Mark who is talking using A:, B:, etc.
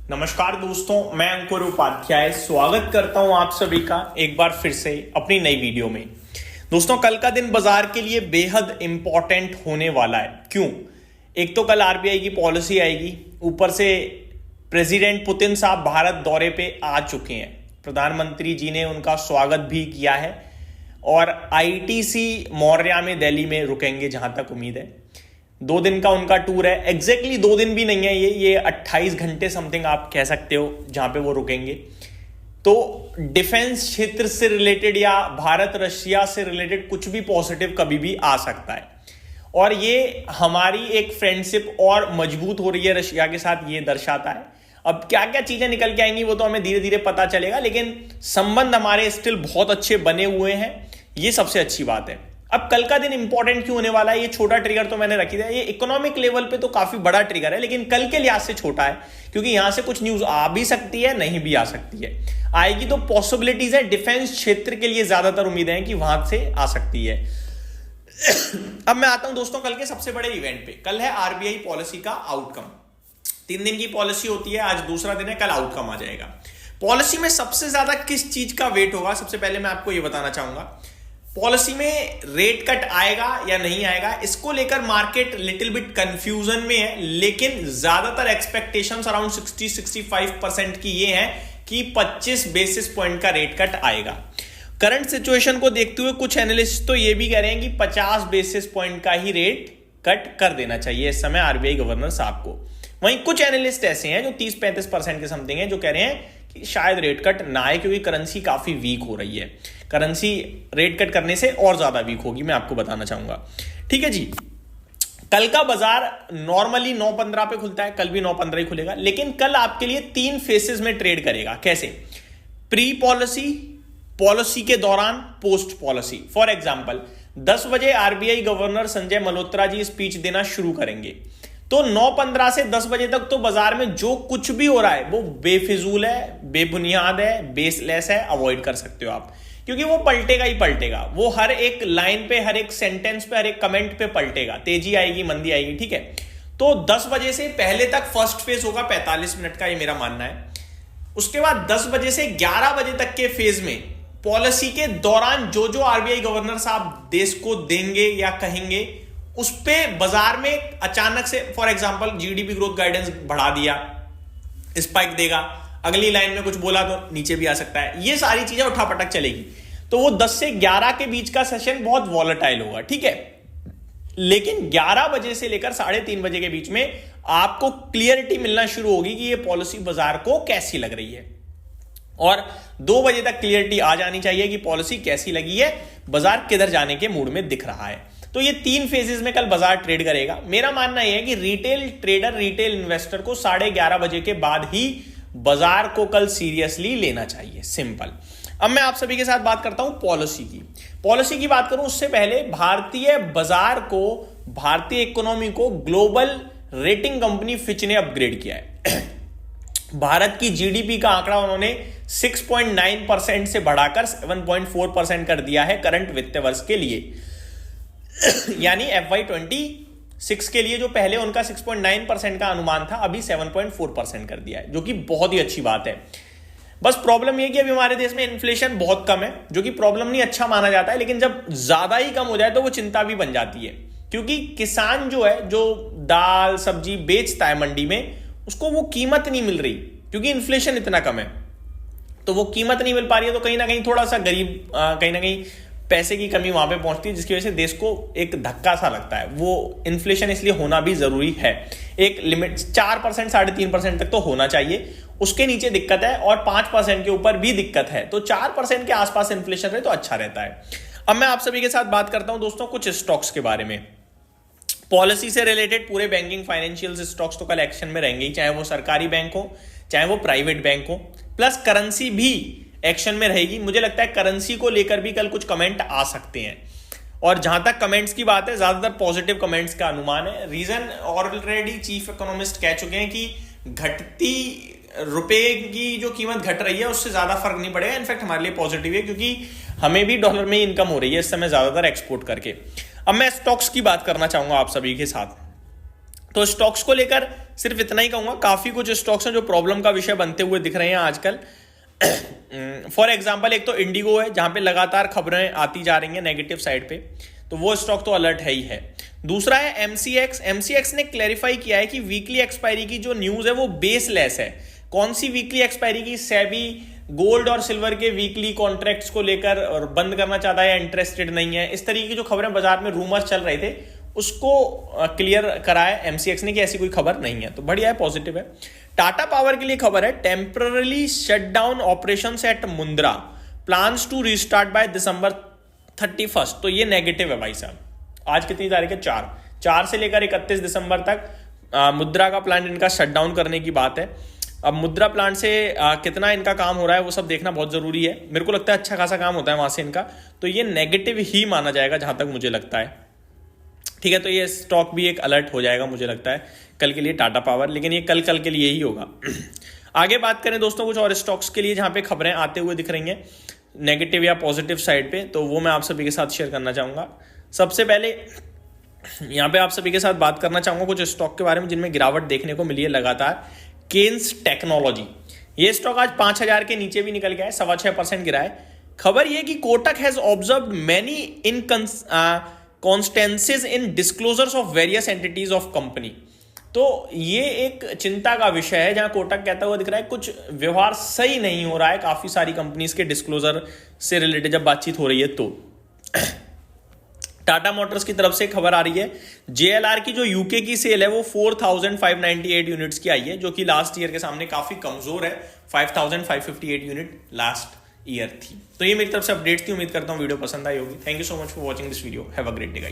A: नमस्कार दोस्तों, मैं अंकुर उपाध्याय स्वागत करता हूं आप सभी का एक बार फिर से अपनी नई वीडियो में। दोस्तों, कल का दिन बाजार के लिए बेहद इंपॉर्टेंट होने वाला है। क्यों? एक तो कल आरबीआई की पॉलिसी आएगी, ऊपर से प्रेसिडेंट पुतिन साहब भारत दौरे पे आ चुके हैं। प्रधानमंत्री जी ने उनका स्वागत भी किया है और आईटीसी मौर्या में दिल्ली में रुकेंगे जहां तक उम्मीद है। 2 दिन का उनका टूर है। एग्जैक्टली 2 दिन भी नहीं है, ये 28 घंटे समथिंग आप कह सकते हो जहां पे वो रुकेंगे। तो डिफेंस क्षेत्र से रिलेटेड या भारत रशिया से रिलेटेड कुछ भी पॉजिटिव कभी भी आ सकता है और ये हमारी एक फ्रेंडशिप और मजबूत हो रही है रशिया के साथ, ये दर्शाता है। अब क्या क्या चीजें निकल के आएंगी वो तो हमें धीरे धीरे पता चलेगा, लेकिन संबंध हमारे स्टिल बहुत अच्छे बने हुए हैं, ये सबसे अच्छी बात है। अब कल का दिन इंपॉर्टेंट क्यों होने वाला है? ये छोटा ट्रिगर तो मैंने रखी है, ये इकोनॉमिक लेवल पे तो काफी बड़ा ट्रिगर है, लेकिन कल के लिहाज से छोटा है क्योंकि यहां से कुछ न्यूज आ भी सकती है, नहीं भी आ सकती है। आएगी तो पॉसिबिलिटीज है, डिफेंस क्षेत्र के लिए ज्यादातर उम्मीदें हैं कि वहां से आ सकती है। अब मैं आता हूं दोस्तों कल के सबसे बड़े इवेंट पे। कल है आरबीआई पॉलिसी का आउटकम। 3 दिन की पॉलिसी होती है, आज दूसरा दिन है, कल आउटकम आ जाएगा। पॉलिसी में सबसे ज्यादा किस चीज का वेट होगा, सबसे पहले मैं आपको यह बताना चाहूंगा। पॉलिसी में रेट कट आएगा या नहीं आएगा, इसको लेकर मार्केट लिटिल बिट कंफ्यूजन में है, लेकिन ज्यादातर एक्सपेक्टेशंस अराउंड 60-65% की ये है कि 25 बेसिस पॉइंट का रेट कट आएगा। करंट सिचुएशन को देखते हुए कुछ एनालिस्ट तो ये भी कह रहे हैं कि 50 बेसिस पॉइंट का ही रेट कट कर देना चाहिए इस समय आरबीआई गवर्नर साहब को। वहीं कुछ एनालिस्ट ऐसे हैं जो 30-35% के समथिंग है, जो कह रहे हैं कि शायद रेट कट ना आए क्योंकि करेंसी काफी वीक हो रही है। करेंसी रेट कट करने से और ज्यादा वीक होगी, मैं आपको बताना चाहूंगा। ठीक है जी। कल का बाजार नॉर्मली 9:15 पे खुलता है, कल भी 9:15 ही खुलेगा, लेकिन कल आपके लिए 3 फेसेस में ट्रेड करेगा। कैसे? प्री पॉलिसी, पॉलिसी के दौरान, पोस्ट पॉलिसी। फॉर एग्जाम्पल 10 बजे RBI governor Sanjay Malhotra ji speech देना शुरू करेंगे, तो 9:15 से 10 बजे तक तो बाजार में जो कुछ भी हो रहा है वो बेफिजूल है, बेबुनियाद है, बेसलेस है, अवॉइड कर सकते हो आप, क्योंकि वो पलटेगा ही पलटेगा। वो हर एक लाइन पे, हर एक सेंटेंस पे, हर एक कमेंट पे पलटेगा। तेजी आएगी, मंदी आएगी। ठीक है, तो 10 बजे से पहले तक फर्स्ट फेज होगा 45 मिनट का, ये मेरा मानना है। उसके बाद 10 बजे से 11 बजे तक के फेज में पॉलिसी के दौरान जो जो आरबीआई गवर्नर साहब देश को देंगे या कहेंगे, उस पे बाजार में अचानक से, for example GDP growth guidance बढ़ा दिया, स्पाइक देगा, अगली लाइन में कुछ बोला तो नीचे भी आ सकता है। ये सारी चीजें उठापटक चलेगी। तो वो 10 से 11 के बीच का सेशन बहुत वॉलेटाइल होगा। ठीक है, लेकिन 11 बजे से लेकर 3:30 बजे के बीच में आपको क्लियरिटी मिलना शुरू होगी कि ये पॉलिसी बाजार को कैसी लग रही है, और 2 बजे तक क्लियरिटी आ जानी चाहिए कि पॉलिसी कैसी लगी है, बाजार किधर जाने के मूड में दिख रहा है। तो ये 3 फेजेस में कल बाजार ट्रेड करेगा। मेरा मानना यह है कि रिटेल ट्रेडर, रिटेल इन्वेस्टर को 11:30 बजे के बाद ही बाजार को कल सीरियसली लेना चाहिए। सिंपल। अब मैं आप सभी के साथ बात करता हूं पॉलिसी की बात करूं उससे पहले भारतीय बाजार को, भारतीय इकोनॉमी को ग्लोबल रेटिंग कंपनी फिच ने अपग्रेड किया है। भारत की जीडीपी का आंकड़ा उन्होंने 6.9% से बढ़ाकर 7.4% कर दिया है करंट वित्तीय वर्ष के लिए, यानी FY26 के लिए जो पहले उनका 6.9% का अनुमान था, अभी 7.4% कर दिया है, जो कि बहुत ही अच्छी बात है। बस प्रॉब्लम यह कि अभी हमारे देश में इन्फ्लेशन बहुत कम है, जो कि प्रॉब्लम नहीं, अच्छा माना जाता है, लेकिन जब ज्यादा ही कम हो जाए तो वो चिंता भी बन जाती है, क्योंकि किसान जो है, जो दाल सब्जी बेचता है मंडी में, उसको वो कीमत नहीं मिल रही क्योंकि इन्फ्लेशन इतना कम है। तो वो कीमत नहीं मिल पा रही है, तो कहीं ना कहीं थोड़ा सा गरीब, कहीं ना कहीं पैसे की कमी वहां पे पहुंचती है, जिसकी वजह से देश को एक धक्का सा लगता है। वो इन्फ्लेशन इसलिए होना भी जरूरी है, एक लिमिट 4%, 3.5% तक तो होना चाहिए, उसके नीचे दिक्कत है, और 5% के ऊपर भी दिक्कत है। तो 4% के आसपास इन्फ्लेशन रहे तो अच्छा रहता है। अब मैं आप सभी के साथ बात करता हूं दोस्तों कुछ स्टॉक्स के बारे में। पॉलिसी से रिलेटेड पूरे बैंकिंग फाइनेंशियल स्टॉक्स तो कल एक्शन में रहेंगे ही, चाहे वो सरकारी बैंक हो, चाहे वो प्राइवेट बैंक हो। प्लस करेंसी भी एक्शन में रहेगी। मुझे लगता है करेंसी को लेकर भी कल कुछ कमेंट आ सकते हैं, और जहां तक कमेंट्स की बात है, ज्यादातर पॉजिटिव कमेंट्स का अनुमान है। रीजन ऑलरेडी चीफ इकोनॉमिस्ट कह चुके हैं कि घटती रुपए की जो कीमत घट रही है उससे ज्यादा फर्क नहीं पड़ेगा, इनफैक्ट हमारे लिए पॉजिटिव है, क्योंकि हमें भी डॉलर में इनकम हो रही है इस समय ज्यादातर एक्सपोर्ट करके। अब मैं स्टॉक्स की बात करना चाहूंगा आप सभी के साथ। तो स्टॉक्स को लेकर सिर्फ इतना ही कहूंगा, काफी कुछ स्टॉक्स हैं जो प्रॉब्लम का विषय बनते हुए दिख रहे हैं आजकल। फॉर एग्जाम्पल एक तो इंडिगो है, जहां पे लगातार खबरें आती जा रही हैं नेगेटिव साइड पे, तो वो स्टॉक तो अलर्ट है ही है। दूसरा है एमसीएक्स। एमसीएक्स ने क्लैरिफाई किया है कि वीकली एक्सपायरी की जो न्यूज है वो बेसलेस है। कौन सी वीकली एक्सपायरी की? सेबी गोल्ड और सिल्वर के वीकली कॉन्ट्रैक्ट्स को लेकर और बंद करना चाहता है या इंटरेस्टेड नहीं है, इस तरीके की जो खबरें बाजार में रूमर्स चल रहे थे उसको क्लियर कराया एमसीएक्स ने कि ऐसी कोई खबर नहीं है, तो बढ़िया है, पॉजिटिव है। टाटा पावर के लिए खबर है, temporary shut down operations at Mundra, plans to restart by December 31। तो ये नेगेटिव है भाई साहब। आज कितनी तारीख है? 4 से लेकर 31 दिसंबर तक मुद्रा का प्लांट इनका शट डाउन करने की बात है। अब मुद्रा प्लांट से कितना इनका काम हो रहा है वो सब देखना बहुत जरूरी है। मेरे को लगता है अच्छा खासा काम होता है वहां से इनका, तो ये नेगेटिव ही माना जाएगा जहां तक मुझे लगता है। ठीक है, तो ये स्टॉक भी एक अलर्ट हो जाएगा मुझे लगता है कल के लिए, टाटा पावर, लेकिन ये कल के लिए ही होगा। आगे बात करें दोस्तों कुछ और स्टॉक्स के लिए जहां पे खबरें आते हुए दिख रही हैं नेगेटिव या पॉजिटिव साइड पे, तो वो मैं आप सभी के साथ शेयर करना चाहूंगा। सबसे पहले यहां पे आप सभी के साथ बात करना चाहूंगा कुछ स्टॉक के बारे में जिनमें गिरावट देखने को मिली है लगातार। केन्स टेक्नोलॉजी, ये स्टॉक आज 5000 के नीचे भी निकल गया है, 6.25% गिरा है। खबर ये कि Kotak has observed many inconsistencies in disclosures of various entities of company. तो ये एक चिंता का विषय है जहां कोटक कहता हुआ दिख रहा है कुछ व्यवहार सही नहीं हो रहा है काफी सारी कंपनीज के डिस्क्लोजर से रिलेटेड जब बातचीत हो रही है तो। टाटा मोटर्स की तरफ से खबर आ रही है, जेएलआर की जो यूके की सेल है वो 4598 यूनिट्स की आई है, जो कि लास्ट ईयर के सामने काफी कमजोर है। 5558 यूनिट लास्ट ईयर थी। तो ये मेरी तरफ से अपडेट थी, उम्मीद करता हूं वीडियो पसंद आई होगी। Thank you so much for watching this video, have a great day guys.